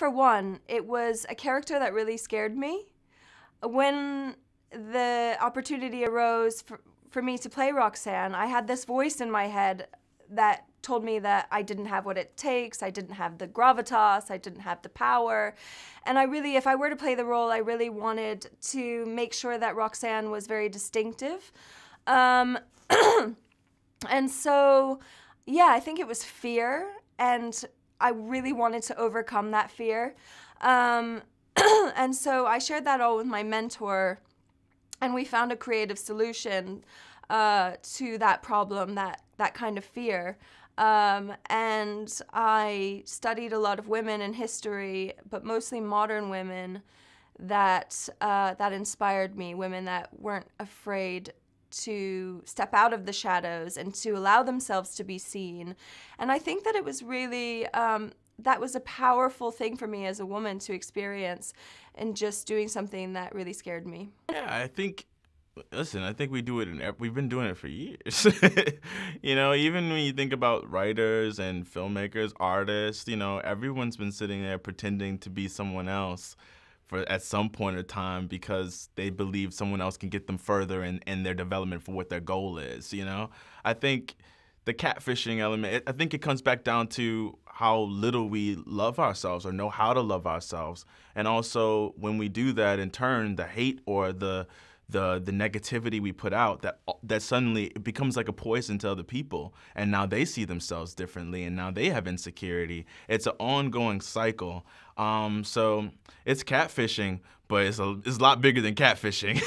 for one, it was a character that really scared me. When the opportunity arose for me to play Roxanne, I had this voice in my head that told me that I didn't have what it takes, I didn't have the gravitas, I didn't have the power. And I really, if I were to play the role, I really wanted to make sure that Roxanne was very distinctive. And so, yeah, I think it was fear, and I really wanted to overcome that fear. And so I shared that all with my mentor, and we found a creative solution to that problem, that kind of fear. And I studied a lot of women in history, but mostly modern women that inspired me, women that weren't afraid to step out of the shadows and to allow themselves to be seen. And I think that it was really, that was a powerful thing for me as a woman to experience, and just doing something that really scared me. Yeah, I think, listen, I think we do it we've been doing it for years. You know, even when you think about writers and filmmakers, artists, you know, everyone's been sitting there pretending to be someone else at some point in time because they believe someone else can get them further in their development for what their goal is, you know? I think the catfishing element, I think it comes back down to how little we love ourselves or know how to love ourselves. And also when we do that, in turn, the hate or the negativity we put out, that suddenly it becomes like a poison to other people, and now they see themselves differently, and now they have insecurity. It's an ongoing cycle. So it's catfishing, but it's a lot bigger than catfishing.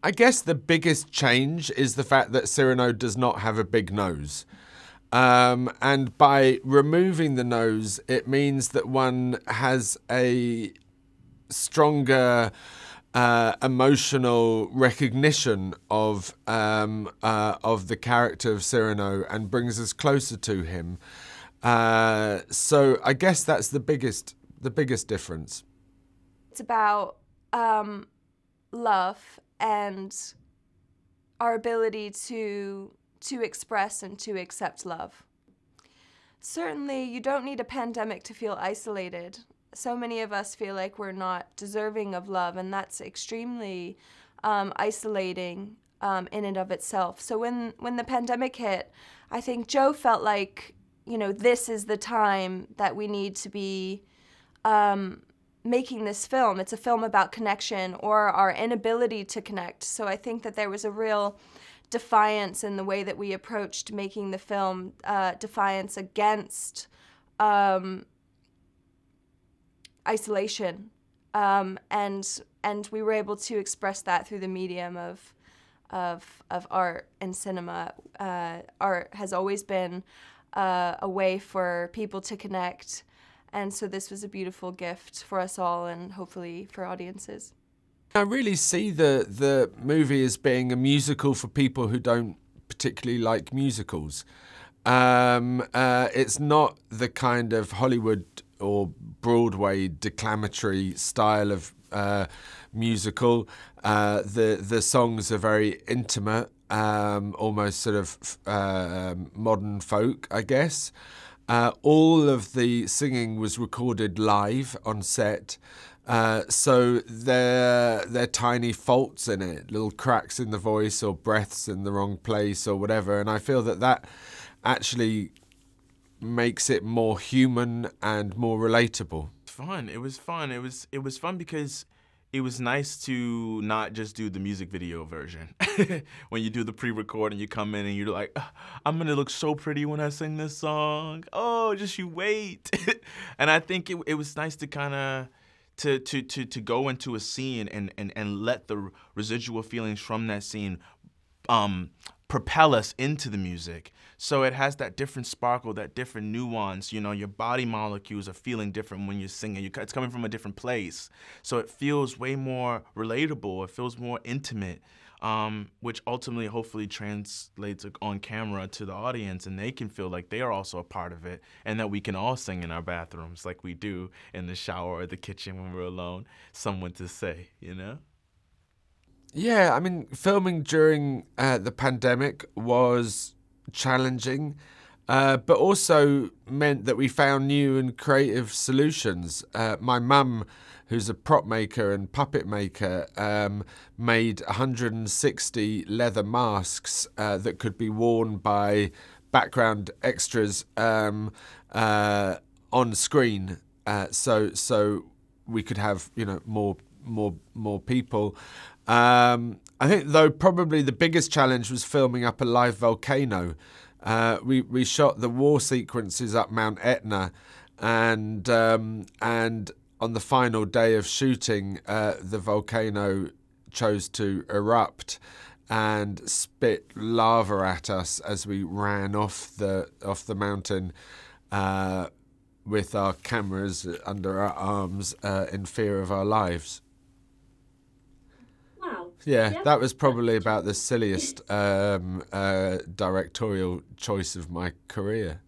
I guess the biggest change is the fact that Cyrano does not have a big nose. And by removing the nose, it means that one has a stronger emotional recognition of the character of Cyrano and brings us closer to him. So I guess that's the biggest difference. It's about love and our ability to express and to accept love. Certainly, you don't need a pandemic to feel isolated. So many of us feel like we're not deserving of love, and that's extremely isolating in and of itself. So when the pandemic hit, I think Joe felt like, you know, this is the time that we need to be making this film. It's a film about connection, or our inability to connect. So I think that there was a real defiance in the way that we approached making the film, defiance against isolation, and we were able to express that through the medium of art and cinema. Art has always been a way for people to connect, and so this was a beautiful gift for us all, and hopefully for audiences. I really see the movie as being a musical for people who don't particularly like musicals. It's not the kind of Hollywood or Broadway declamatory style of musical. The songs are very intimate, almost sort of modern folk, I guess. All of the singing was recorded live on set. So there are tiny faults in it, little cracks in the voice or breaths in the wrong place or whatever. And I feel that actually makes it more human and more relatable. Fun. It was fun. It was fun because it was nice to not just do the music video version. When you do the pre-record and you come in and you're like, I'm gonna look so pretty when I sing this song. Oh, just you wait. And I think it was nice to kind of to go into a scene and let the residual feelings from that scene propel us into the music. So it has that different sparkle, that different nuance. You know, your body molecules are feeling different when you're singing. It's coming from a different place. So it feels way more relatable. It feels more intimate, which ultimately hopefully translates on camera to the audience, and they can feel like they are also a part of it, and that we can all sing in our bathrooms like we do in the shower or the kitchen when we're alone. Someone to say, you know? Yeah, I mean, filming during the pandemic was challenging. but also meant that we found new and creative solutions. My mum, who's a prop maker and puppet maker, made 160 leather masks that could be worn by background extras on screen, so we could have more people. I think, though, probably the biggest challenge was filming up a live volcano. We shot the war sequences up Mount Etna, and on the final day of shooting, the volcano chose to erupt and spit lava at us as we ran off the mountain with our cameras under our arms in fear of our lives. Wow. Yeah, that was probably about the silliest directorial choice of my career.